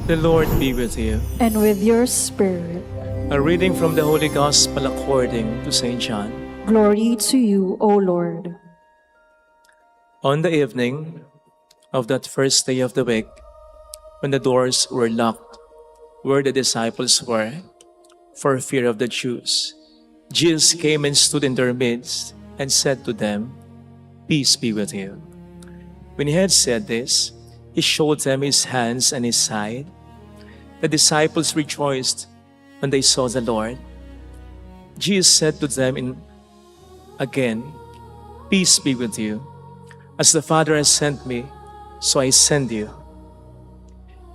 The Lord be with you. and with your spirit. A reading from the Holy Gospel according to St. John. Glory to you, O Lord. On the evening of that first day of the week, when the doors were locked where the disciples were, for fear of the Jews, Jesus came and stood in their midst and said to them, "Peace be with you." When he had said this, he showed them his hands and his side. The disciples rejoiced when they saw the Lord. Jesus said to them again, "Peace be with you. As the Father has sent me, so I send you."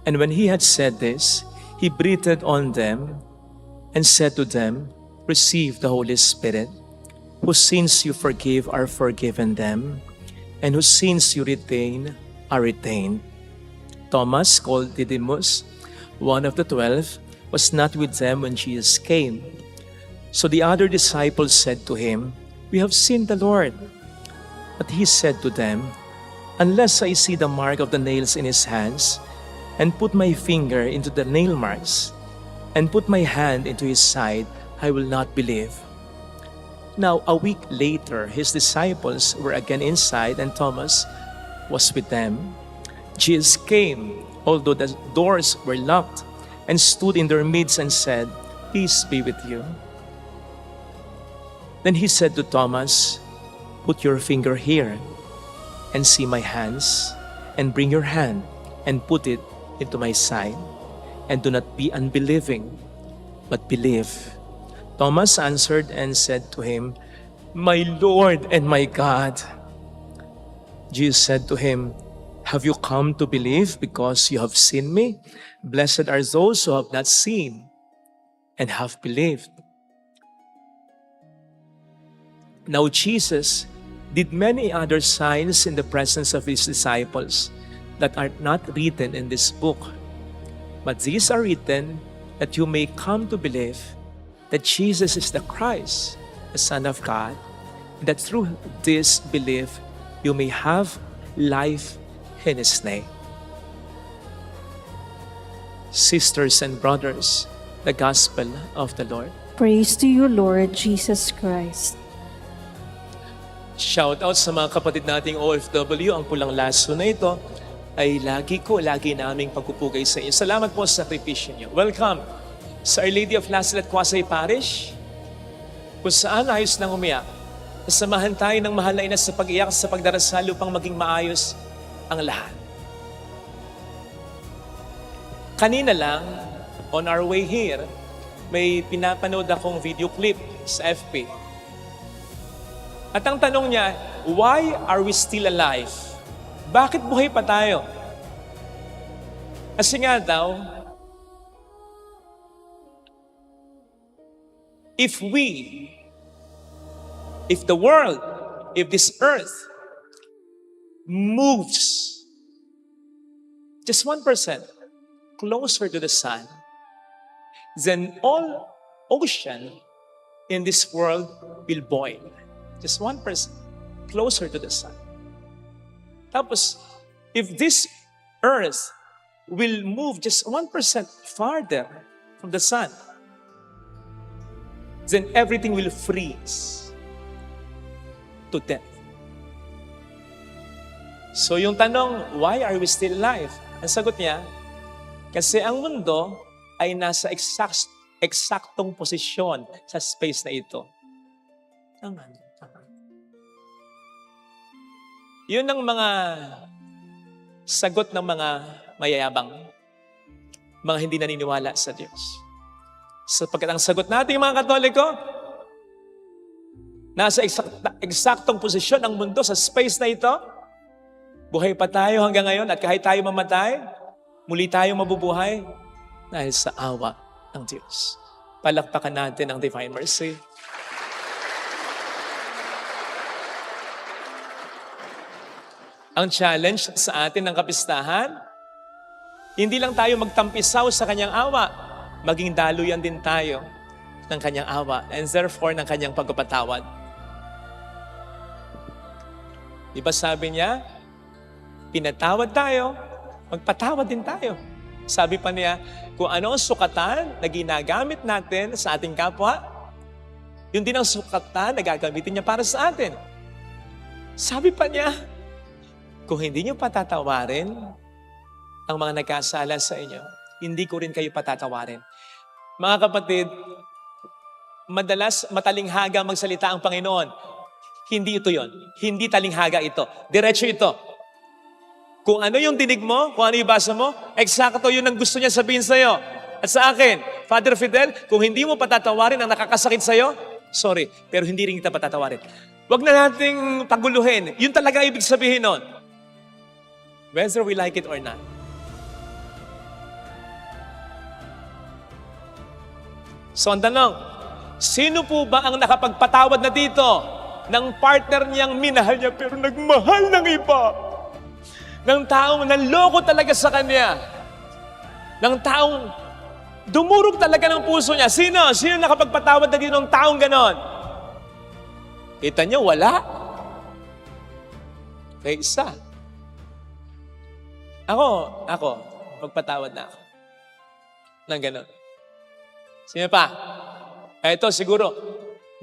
And when he had said this, he breathed on them and said to them, "Receive the Holy Spirit. Whose sins you forgive are forgiven them, and whose sins you retain are retained." Thomas, called Didymus, one of the 12, was not with them when Jesus came. So the other disciples said to him, "We have seen the Lord." But he said to them, "Unless I see the mark of the nails in his hands, and put my finger into the nail marks, and put my hand into his side, I will not believe." Now, a week later, his disciples were again inside, and Thomas was with them. Jesus came, although the doors were locked, and stood in their midst and said, "Peace be with you." Then he said to Thomas, "Put your finger here, and see my hands, and bring your hand, and put it into my side, and do not be unbelieving, but believe." Thomas answered and said to him, "My Lord and my God." Jesus said to him, "Have you come to believe because you have seen me? Blessed are those who have not seen and have believed." Now Jesus did many other signs in the presence of his disciples that are not written in this book. But these are written that you may come to believe that Jesus is the Christ, the Son of God, and that through this belief you may have life in His name. Sisters and brothers, the Gospel of the Lord. Praise to you, Lord Jesus Christ. Shout out sa mga kapatid nating OFW. Ang pulang laso na ito ay lagi naming pagpupugay sa inyo. Salamat po sa sakripisyo niyo. Welcome sa Our Lady of Lasalette Quasay Parish, kung saan ayos nang umiyak. Nasamahan tayo ng mahal na ina sa pag-iyak, sa pagdarasal upang maging maayos ang lahat. Kanina lang, on our way here, may pinapanood akong video clip sa FB. At ang tanong niya, why are we still alive? Bakit buhay pa tayo? Kasi nga daw, if the world, if this earth moves just 1% closer to the sun, then all ocean in this world will boil. Just 1% closer to the sun. Tapos, if this earth will move just 1% farther from the sun, then everything will freeze to death. So yung tanong, why are we still alive? Ang sagot niya, kasi ang mundo ay nasa eksaktong posisyon sa space na ito. Tama. Yun ang mga sagot ng mga mayayabang, mga hindi naniniwala sa Diyos. Sapagkat ang sagot natin mga Katoliko, nasa eksaktong posisyon ang mundo sa space na ito. Buhay pa tayo hanggang ngayon at kahit tayo mamatay, muli tayo mabubuhay dahil sa awa ng Diyos. Palakpakan natin ang Divine Mercy. Ang challenge sa atin ng kapistahan, hindi lang tayo magtampisaw sa kanyang awa, maging daluyan din tayo ng kanyang awa and therefore ng kanyang pagpapatawad. Di ba sabi niya, pinatawad tayo, magpatawad din tayo. Sabi pa niya, kung ano ang sukatan na ginagamit natin sa ating kapwa, yun din ang sukatan na gagamitin niya para sa atin. Sabi pa niya, kung hindi niyo patatawarin ang mga nagkasala sa inyo, hindi ko rin kayo patatawarin. Mga kapatid, madalas matalinghaga magsalita ang Panginoon. Hindi ito yon. Hindi talinghaga ito. Diretso ito. Kung ano yung dinig mo, kung ano yung basa mo, eksakto yun ang gusto niya sabihin sa'yo. At sa akin, Father Fidel, kung hindi mo patatawarin ang nakakasakit sa'yo, sorry, pero hindi rin kita patatawarin. Huwag na nating paguluhin. Yun talaga ibig sabihin nun. Whether we like it or not. So ang tanong, sino po ba ang nakapagpatawad na dito ng partner niyang minahal niya pero nagmahal ng iba? Ng taong nanloko talaga sa kanya? Ng taong dumurog talaga ng puso niya? Sino? Sino nakapagpatawad na dito ng taong ganon? Kita niyo, wala. Kaya isa. Ako, magpatawad na ako. Nang ganon. Sino pa? Ito siguro,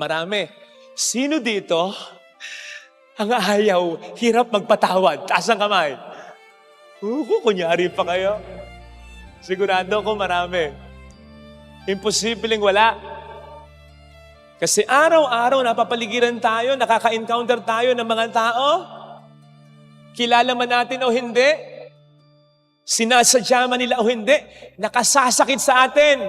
marami. Sino dito ang ayaw, hirap magpatawad? Taas ang kamay. Kunyari pa kayo. Sigurado ko marami. Imposibleng wala. Kasi araw-araw napapaligiran tayo, nakaka-encounter tayo ng mga tao. Kilala man natin o hindi, sinasadya man nila o hindi, nakasasakit sa atin.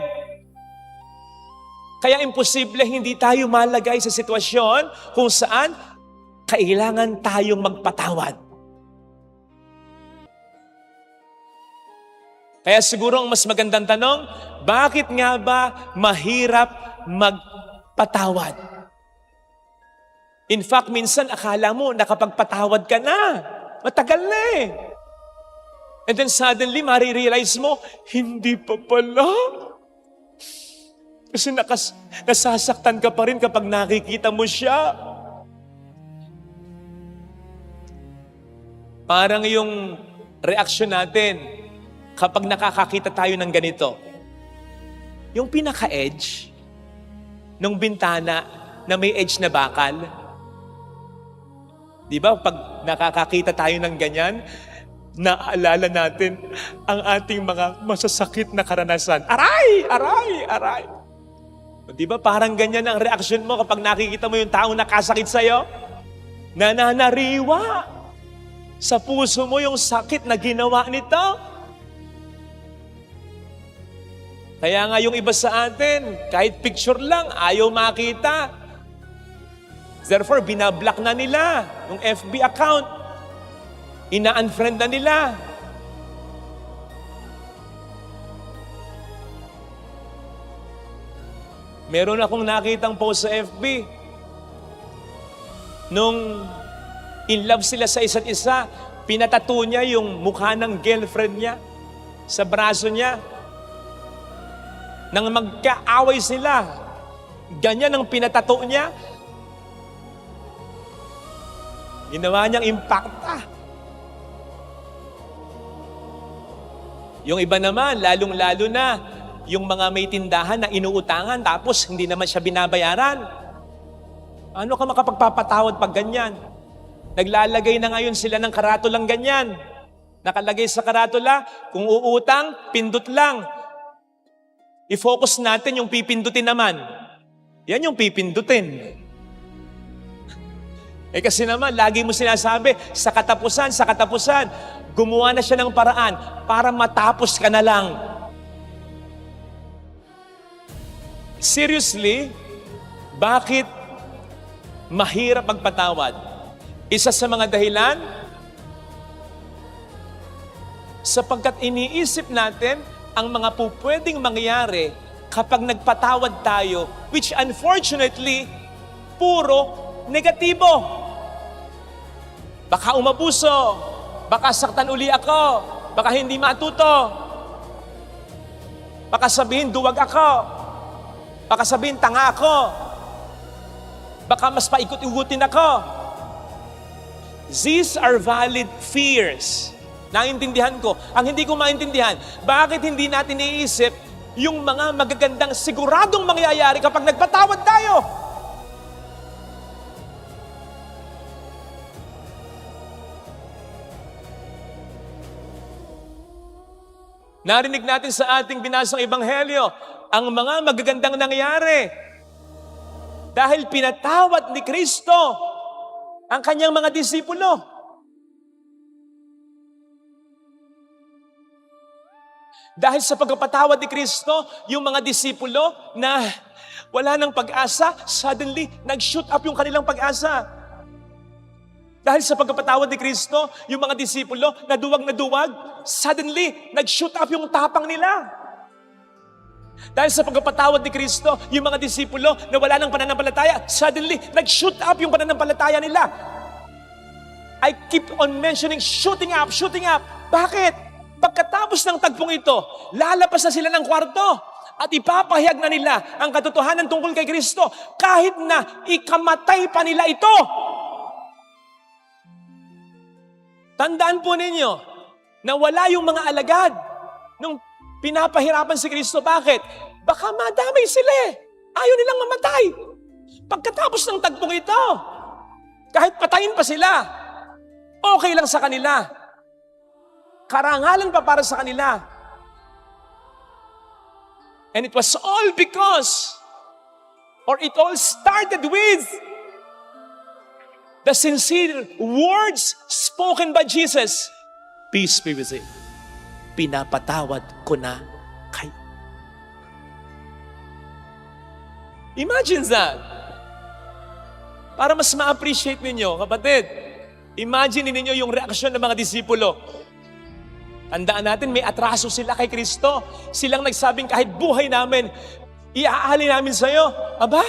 Kaya imposible hindi tayo malagay sa sitwasyon kung saan kailangan tayong magpatawad. Kaya siguro ang mas magandang tanong, bakit nga ba mahirap magpatawad? In fact, minsan akala mo nakapagpatawad ka na. Matagal na eh. And then suddenly, marirealize mo, hindi pa pala. Kasi nasasaktan ka pa rin kapag nakikita mo siya. Parang yung reaksyon natin kapag nakakakita tayo ng ganito. Yung pinaka-edge ng bintana na may edge na bakal. Di ba? Pag nakakakita tayo ng ganyan, naaalala natin ang ating mga masasakit na karanasan. Aray! Aray! Aray! Di ba parang ganyan ang reaksyon mo kapag nakikita mo yung taong nakasakit sa'yo? Nananariwa sa puso mo yung sakit na ginawa nito. Kaya nga yung iba sa atin, kahit picture lang, ayaw makita. Therefore, binablock na nila yung FB account. Ina-unfriend na nila. Meron akong nakitang post sa FB. Nung in love sila sa isa't isa, pinatato niya yung mukha ng girlfriend niya sa braso niya. Nang magkaaway sila, ganyan ang pinatato niya. Ginawa niyang impacta. Yung iba naman, lalong-lalo na, yung mga may tindahan na inuutangan tapos hindi naman siya binabayaran. Ano ka makapagpapatawad pag ganyan? Naglalagay na ngayon sila ng karatulang ganyan. Nakalagay sa karatula, kung uutang, pindot lang. I-focus natin yung pipindutin naman. Yan yung pipindutin. Kasi naman, lagi mo sinasabi, sa katapusan, gumawa na siya ng paraan para matapos ka na lang. Seriously, bakit mahirap magpatawad? Isa sa mga dahilan, sapagkat iniisip natin ang mga pupwedeng mangyari kapag nagpatawad tayo, which unfortunately, puro negatibo. Baka umabuso, baka saktan uli ako, baka hindi matuto, baka sabihin duwag ako, baka sabihin tanga ako, baka mas paikot-ikutin ako. These are valid fears. Naintindihan ko. Ang hindi ko maintindihan, bakit hindi natin iisip yung mga magagandang siguradong mangyayari kapag nagpatawad tayo? Narinig natin sa ating binasang ebanghelyo ang mga magagandang nangyari dahil pinatawad ni Kristo ang kanyang mga disipulo. Dahil sa pagpapatawad ni Kristo, yung mga disipulo na wala ng pag-asa, suddenly nag-shoot up yung kanilang pag-asa. Dahil sa pagpapatawad ni Kristo, yung mga disipulo na duwag, suddenly nag-shoot up yung tapang nila. Dahil sa pagpapatawad ni Kristo, yung mga disipulo na wala ng pananampalataya, suddenly nag-shoot up yung pananampalataya nila. I keep on mentioning shooting up, shooting up. Bakit? Pagkatapos ng tagpong ito, lalapas na sila ng kwarto at ipapahayag na nila ang katotohanan tungkol kay Kristo kahit na ikamatay pa nila ito. Tandaan po ninyo na wala yung mga alagad nung pinapahirapan si Kristo. Bakit? Baka madamay sila eh. Ayaw nilang mamatay. Pagkatapos ng tagpong ito, kahit patayin pa sila, okay lang sa kanila. Karangalan pa para sa kanila. And it was all because, or it all started with, the sincere words spoken by Jesus. Peace be with you. Pinapatawad ko na kayo. Imagine that. Para mas ma-appreciate ninyo, kapatid, imagine ninyo yung reaksyon ng mga disipulo. Tandaan natin, may atraso sila kay Kristo. Silang nagsabing kahit buhay namin, iaahali namin sa'yo. Aba,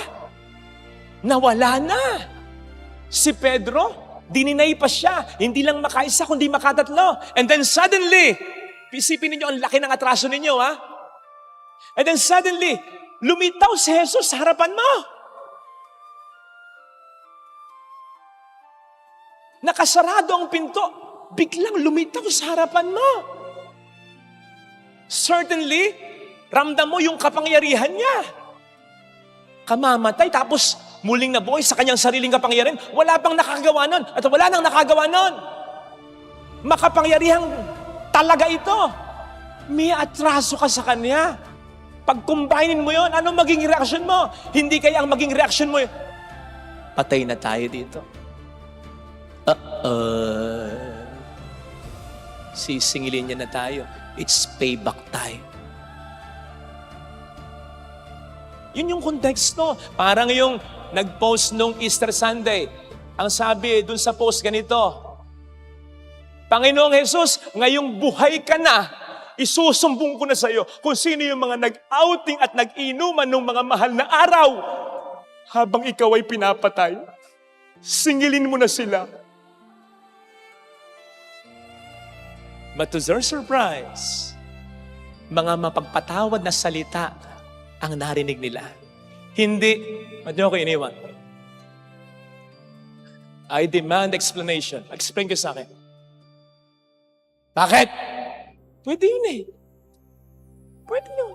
nawala na. Si Pedro, dininay pa siya. Hindi lang makaisa, kundi makatatlo. And then suddenly, isipin ninyo, ang laki ng atraso ninyo, ha? And then suddenly, lumitaw si Jesus sa harapan mo. Nakasarado ang pinto. Biglang lumitaw sa harapan mo. Certainly, ramdam mo yung kapangyarihan niya. Kamamatay, tapos muling nabuhay sa kanyang sariling kapangyarihan. Wala pang nakagawa nun, at wala nang nakagawa nun. Makapangyarihang talaga ito. May atraso ka sa kanya. Pag combinin mo yun, anong maging reaction mo? Hindi kaya ang maging reaction mo, patay na tayo dito. Sisingilin niya na tayo. It's payback time. Yun yung konteksto. Parang yung nag-post nung Easter Sunday. Ang sabi dun sa post ganito, Panginoong Jesus, ngayong buhay ka na, isusumbong ko na sa iyo kung sino yung mga nag-outing at nag-inuman ng mga mahal na araw habang ikaw ay pinapatay. Singilin mo na sila. But to their surprise, mga mapagpatawad na salita ang narinig nila. Hindi, hindi ako iniwan. I demand explanation. Explain ko sa akin. Bakit? Pwede yun eh. Pwede yun.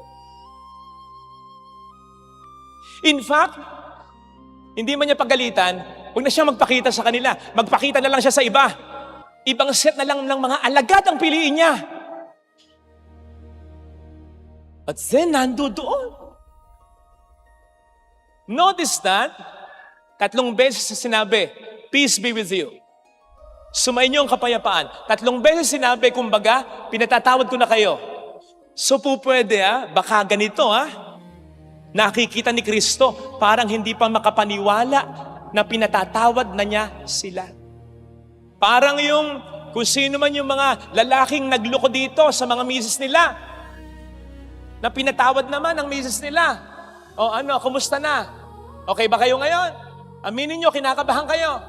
In fact, hindi man niya pagalitan, huwag na siya magpakita sa kanila. Magpakita na lang siya sa iba. Ibang set na lang ng mga alagad ang piliin niya. At then, nando doon. Notice that, 3 beses sinabi, peace be with you. Sumainyo ang kapayapaan. 3 beses sinabi, kumbaga, pinatatawad ko na kayo. So po pwede, baka ganito, nakikita ni Kristo, parang hindi pa makapaniwala na pinatatawad na niya sila. Parang yung, kung sino man yung mga lalaking nagloko dito sa mga misis nila, na pinatawad naman ang misis nila. O ano, kumusta na? Okay ba kayo ngayon? Aminin nyo, kinakabahan kayo.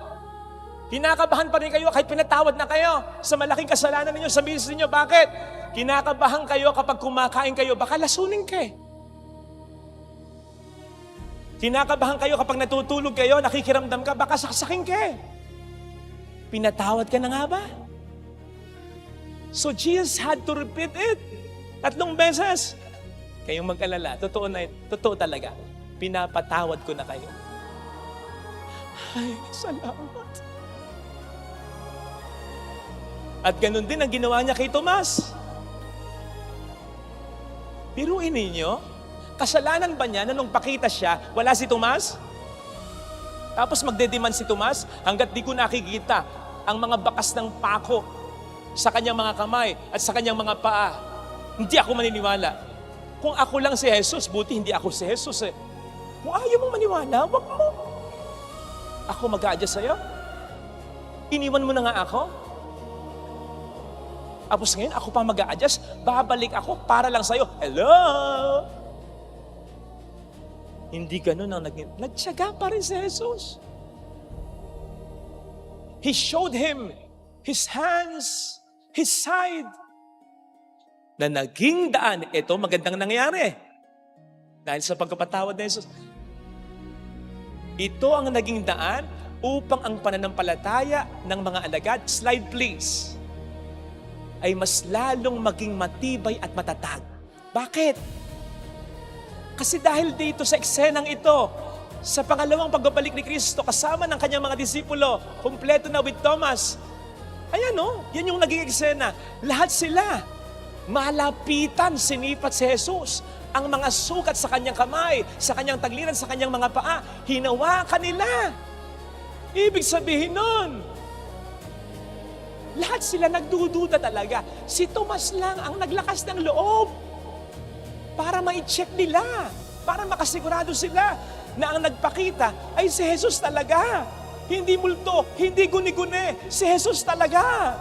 Kinakabahan pa rin kayo kahit pinatawad na kayo sa malaking kasalanan ninyo sa misis ninyo. Bakit? Kinakabahan kayo kapag kumakain kayo, baka lasunin ka eh. Kinakabahan kayo kapag natutulog kayo, nakikiramdam ka, baka saksakin ka eh. Pinatawad ka na nga ba? So Jesus had to repeat it 3 beses. Kayong mag-alala, totoo talaga. Pinapatawad ko na kayo. Ay, salamat. At ganun din ang ginawa niya kay Tomas. Biruin ninyo, kasalanan ba niya na nung pakita siya, wala si Tomas? Tapos magdedemand si Tomas, hanggat di ko nakikita ang mga bakas ng pako sa kanyang mga kamay at sa kanyang mga paa, hindi ako maniniwala. Kung ako lang si Jesus, buti hindi ako si Jesus eh. Kung ayaw mong maniwala, wag mo. Ako mag-a-adjust sa'yo? Iniwan mo na nga ako? Tapos ngayon, ako pa mag-a-adjust, babalik ako para lang sa'yo. Hello? Hindi ganun ang nagtiyaga pa rin si Jesus. He showed him his hands, his side, na naging daan. Ito, magandang nangyari. Dahil sa pagkapatawad ni Jesus. Ito ang naging daan upang ang pananampalataya ng mga alagad, slide please, ay mas lalong maging matibay at matatag. Bakit? Kasi dahil dito sa eksenang ito, sa pangalawang pagbabalik ni Kristo, kasama ng kanyang mga disipulo, kumpleto na with Thomas. Ayan yan yung naging eksena. Lahat sila, malapitan, sinipat si Jesus. Ang mga sukat sa kanyang kamay, sa kanyang tagliran, sa kanyang mga paa, hinawakan nila. Ibig sabihin nun, lahat sila nagdududa talaga. Si Tomas lang ang naglakas ng loob para ma-check nila, para makasigurado sila na ang nagpakita ay si Jesus talaga. Hindi multo, hindi guni-guni, si Jesus talaga.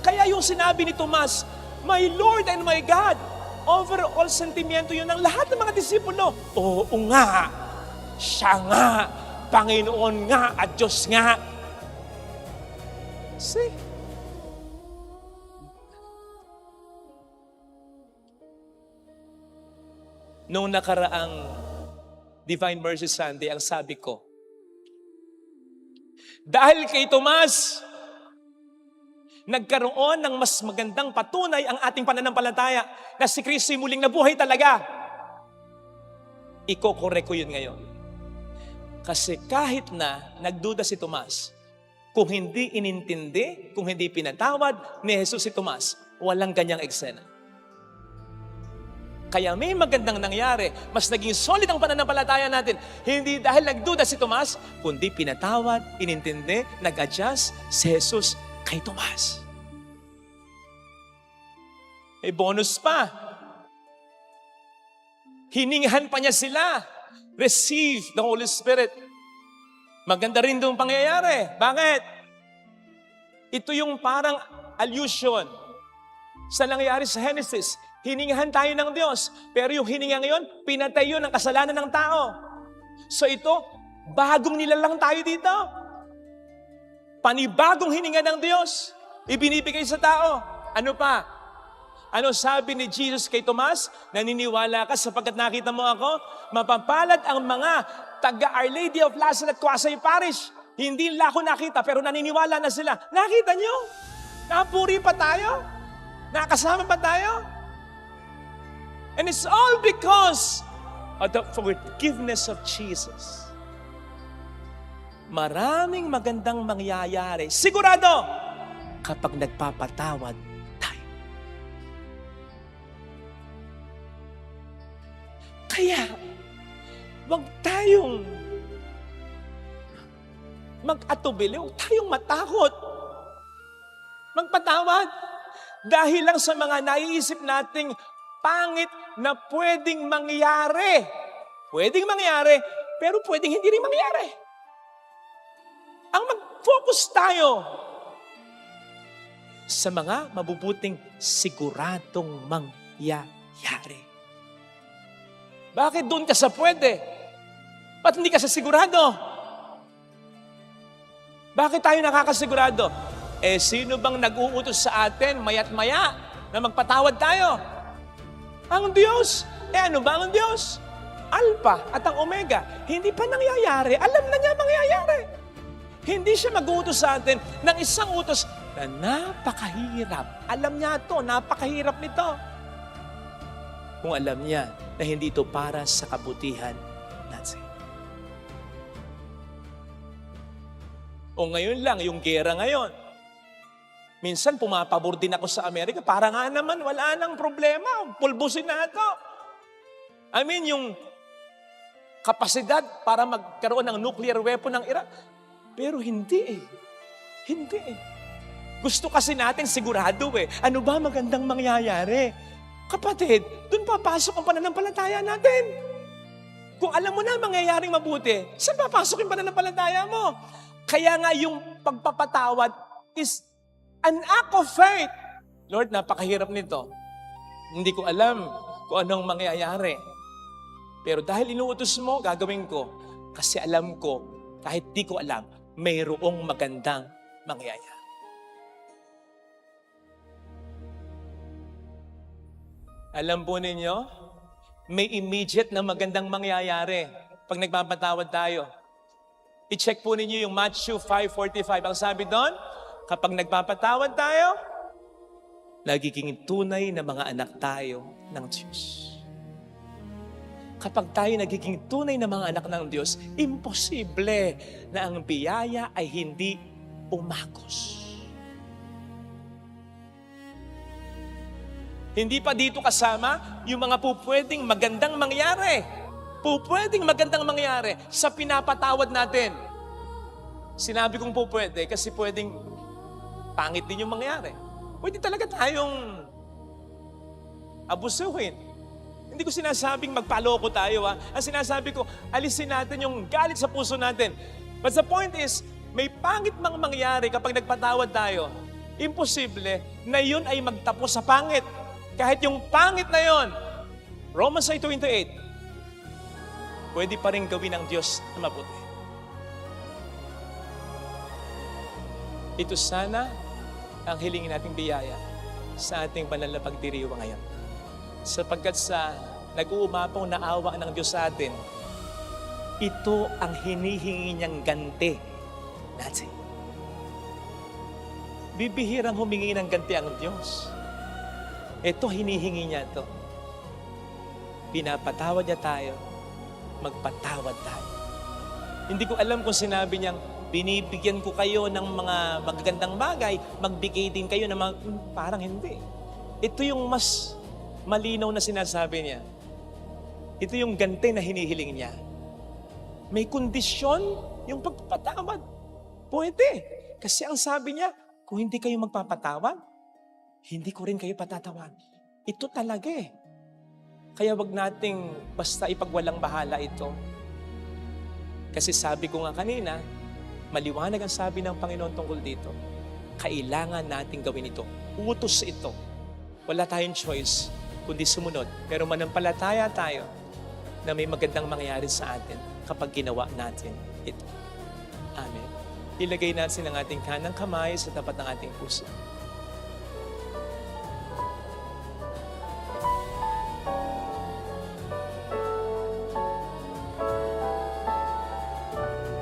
Kaya yung sinabi ni Tomas, "My Lord and my God," overall sentimiento yun ng lahat ng mga disipulo. Oo nga, siya nga, Panginoon nga at Diyos nga. See? Noong nakaraang Divine Mercy Sunday, ang sabi ko, dahil kay Tomas, nagkaroon ng mas magandang patunay ang ating pananampalataya na si Kristo'y muling nabuhay talaga. Iko-correct ko yun ngayon. Kasi kahit na nagduda si Tomas, kung hindi inintindi, kung hindi pinatawad ni Jesus si Tomas, walang ganyang eksena. Kaya may magandang nangyari, mas naging solid ang pananampalataya natin. Hindi dahil nagduda si Tomas, kundi pinatawad, inintindi, nag-adjust si Jesus kay Tomas. May bonus pa. Hiningahan pa niya sila. Receive the Holy Spirit. Maganda rin doon pangyayari. Bakit? Ito yung parang allusion sa nangyari sa Genesis. Hiningahan tayo ng Diyos. Pero yung hininga ngayon, pinatay yun ang kasalanan ng tao. So ito, bagong nilalang tayo dito. Panibagong hininga ng Diyos. Ibinibigay sa tao. Ano pa? Ano sabi ni Jesus kay Tomas? Naniniwala ka sapagkat nakita mo ako? Mapapalad ang mga taga Our Lady of Lazaret, Quasay Parish. Hindi nila ako nakita pero naniniwala na sila. Nakita nyo? Napuri pa tayo? Nakasama pa tayo? And it's all because of the forgiveness of Jesus. Maraming magandang mangyayari. Sigurado, kapag nagpapatawad tayo. Kaya, wag tayong mag-atubili, wag tayong matakot. Magpatawad. Dahil lang sa mga naiisip nating pangit na pwedeng mangyari. Pwedeng mangyari, pero pwedeng hindi rin mangyari. Ang mag-focus tayo sa mga mabubuting siguradong mangyayari. Bakit doon ka sa pwede? Ba't hindi ka sa sigurado? Bakit tayo nakakasigurado? Sino bang nag-uutos sa atin maya't maya na magpatawad tayo? Ang Diyos. Ano ba ang Diyos? Alpha at ang Omega. Hindi pa nangyayari. Alam na niya mangyayari. Hindi siya mag-uutos sa atin ng isang utos na napakahirap. Alam niya to, napakahirap nito. Kung alam niya na hindi ito para sa kabutihan natin. O ngayon lang, yung gera ngayon. Minsan pumapabor din ako sa Amerika, para nga naman wala nang problema, pulbusin na ito. I mean, yung kapasidad para magkaroon ng nuclear weapon ng Iran. Pero hindi eh. Hindi eh. Gusto kasi natin sigurado eh. Ano ba magandang mangyayari? Kapatid, dun papasok ang pananampalataya natin. Kung alam mo na mangyayaring mabuti, saan papasok yung pananampalataya mo? Kaya nga yung pagpapatawad is an act of faith. Lord, napakahirap nito. Hindi ko alam kung anong mangyayari. Pero dahil inuutos mo, gagawin ko. Kasi alam ko, kahit di ko alam, mayroong magandang mangyayari. Alam po ninyo, may immediate na magandang mangyayari pag nagpapatawad tayo. I-check po ninyo yung Matthew 5:45. Ang sabi doon, kapag nagpapatawad tayo, nagiging tunay na mga anak tayo ng Diyos. Kapag tayo nagiging tunay na mga anak ng Diyos, imposible na ang biyaya ay hindi umagos. Hindi pa dito kasama yung mga pupwedeng magandang mangyari. Pupwedeng magandang mangyari sa pinapatawad natin. Sinabi kong pupwede kasi pwedeng pangit din yung mangyari. Pwede talaga tayong abusuhin. Hindi ko sinasabing magpaloko tayo. Ang sinasabi ko, alisin natin yung galit sa puso natin. But the point is, may pangit mang mangyari kapag nagpatawad tayo. Imposible na yun ay magtapos sa pangit. Kahit yung pangit na yun, Romans 8:28, pwede pa rin gawin ng Diyos na mabuti. Ito sana ang hilingin nating biyaya sa ating banal na pagdiriwang ngayon. Sapagkat sa nag-uumapaw na awa ng Diyos sa atin, ito ang hinihingi niyang ganti natin. Bibihirang humingi ng ganti ang Diyos. Ito hinihingi niya ito. Pinapatawad niya tayo, magpatawad tayo. Hindi ko alam kung sinabi niyang, binibigyan ko kayo ng mga magagandang bagay, magbigay din kayo ng mga, parang hindi. Ito yung mas malinaw na sinasabi niya. Ito yung ganti na hinihiling niya. May kondisyon yung pagpapatawad. Pwede. Kasi ang sabi niya, kung hindi kayo magpapatawad, hindi ko rin kayo patatawan. Ito talaga eh. Kaya wag nating basta ipagwalang bahala ito. Kasi sabi ko nga kanina, maliwanag ang sabi ng Panginoon tungkol dito. Kailangan nating gawin ito. Utos ito. Wala tayong choice kundi sumunod. Pero manampalataya tayo na may magandang mangyayari sa atin kapag ginawa natin ito. Amen. Ilagay natin ang ating kanang kamay sa tapat ng ating puso.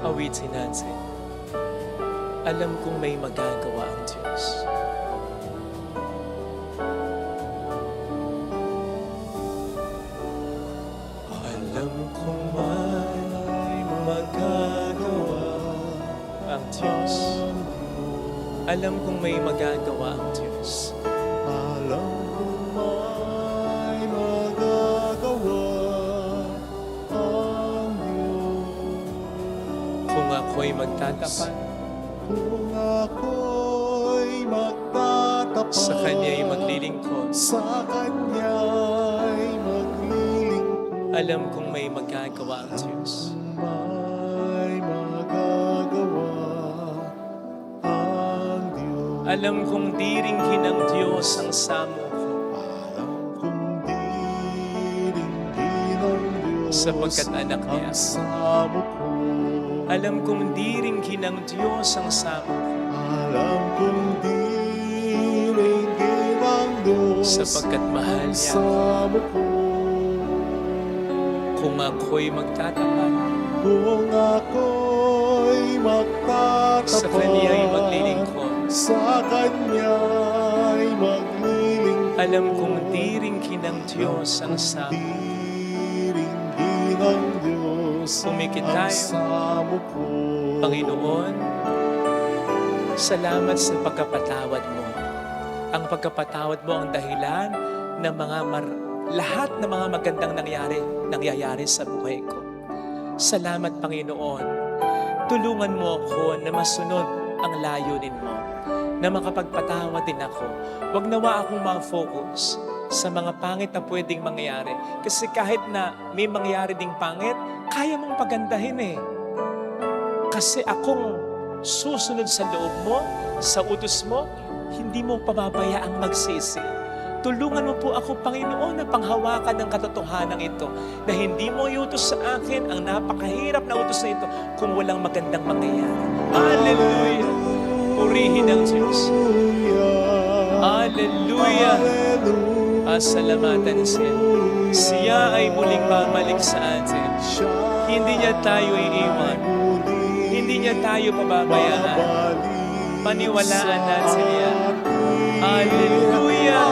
Awitin natin. Alam kong may magagawa ang Diyos. Alam kong may magagawa ang Diyos. Alam kong may magagawa ang Diyos. Alam kong may magagawa ang Diyos. Kung ako'y magtatapat, Kung ako'y magtatapat sa Kanya'y maglilingkod, sa Kanya'y maglilingkod, alam kong may magagawa ang Diyos. may magagawa ang Diyos. Alam kong diringhin ng Diyos ang samo ko, Alam kong diringgin ang Diyos sapagkat anak niya. ang samo ko. Alam kong diringhin ng Diyos ang samo ko, Alam kong diringgin ang Diyos sapagkat mahal ang niya. samo ko. Kung ako'y magtatapat, Kung ako'y magtatapat sa Kanya'y maglilingkod, sa Kanya'y maglilingkod. Alam kong diringkin ng Diyos ang samo. Diringgin ang Diyos Pumikit ang tayo. samo ko. Panginoon, salamat sa pagkapatawad mo. Ang pagkapatawad mo ang dahilan ng lahat ng mga magandang nangyayari sa buhay ko. Salamat, Panginoon. Tulungan mo ako na masunod ang layunin mo, na makapagpatawad din ako. Huwag nawa akong ma-focus sa mga pangit na pwedeng mangyari. Kasi kahit na may mangyari ding pangit, kaya mong pagandahin eh. Kasi akong susunod sa loob mo, sa utos mo, hindi mo pababayaang magsisi. Tulungan mo po ako, Panginoon, na panghawakan ng katotohanan ito, na hindi mo iutos sa akin ang napakahirap na utos na ito kung walang magandang mangyayari. Hallelujah! Purihin ang Diyos. Hallelujah! Pasalamatan siya. Siya ay muling babalik sa atin. Hindi niya tayo iiwan. Hindi niya tayo pababayaan. Paniwalaan natin yan. Hallelujah!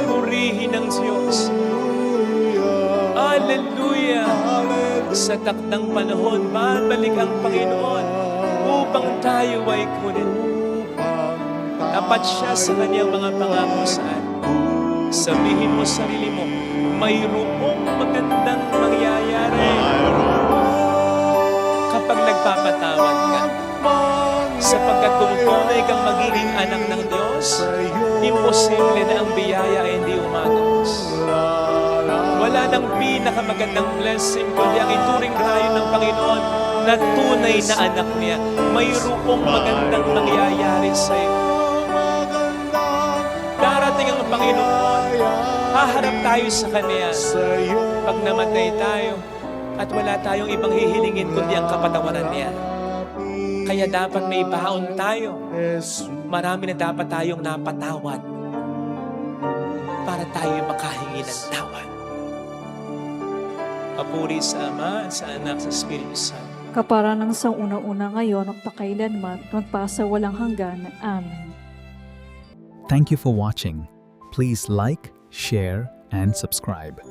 Purihin ang Diyos. Hallelujah! Sa takdang panahon, babalik ang Panginoon upang tayo ay kunin. Tapat siya sa kanyang mga pangako sa atin. Sabihin mo sa sarili mo, mayroong magandang mangyayari kapag nagpapatawad ka. Sapagkat kung tunay kang magiging anak ng Diyos, imposible na ang biyaya ay hindi umagos. Wala nang pinakamagandang blessing kundi ang ituring tayo ng Panginoon na tunay na anak niya. Mayroong magandang nangyayari sa iyo. Darating ang Panginoon, haharap tayo sa Kanya. Pag namatay tayo at wala tayong ibang hihilingin kundi ang kapatawaran niya. Kaya dapat may baon tayo. Marami na dapat tayong napatawad para tayo makahingi ng tawad. Papuri sa Ama at sa Anak sa Espiritu Santo. Kaparanang sa una-una ngayon at pakailanman, magpasa walang hanggan. Amen. Thank you for watching. Please like, share, and subscribe.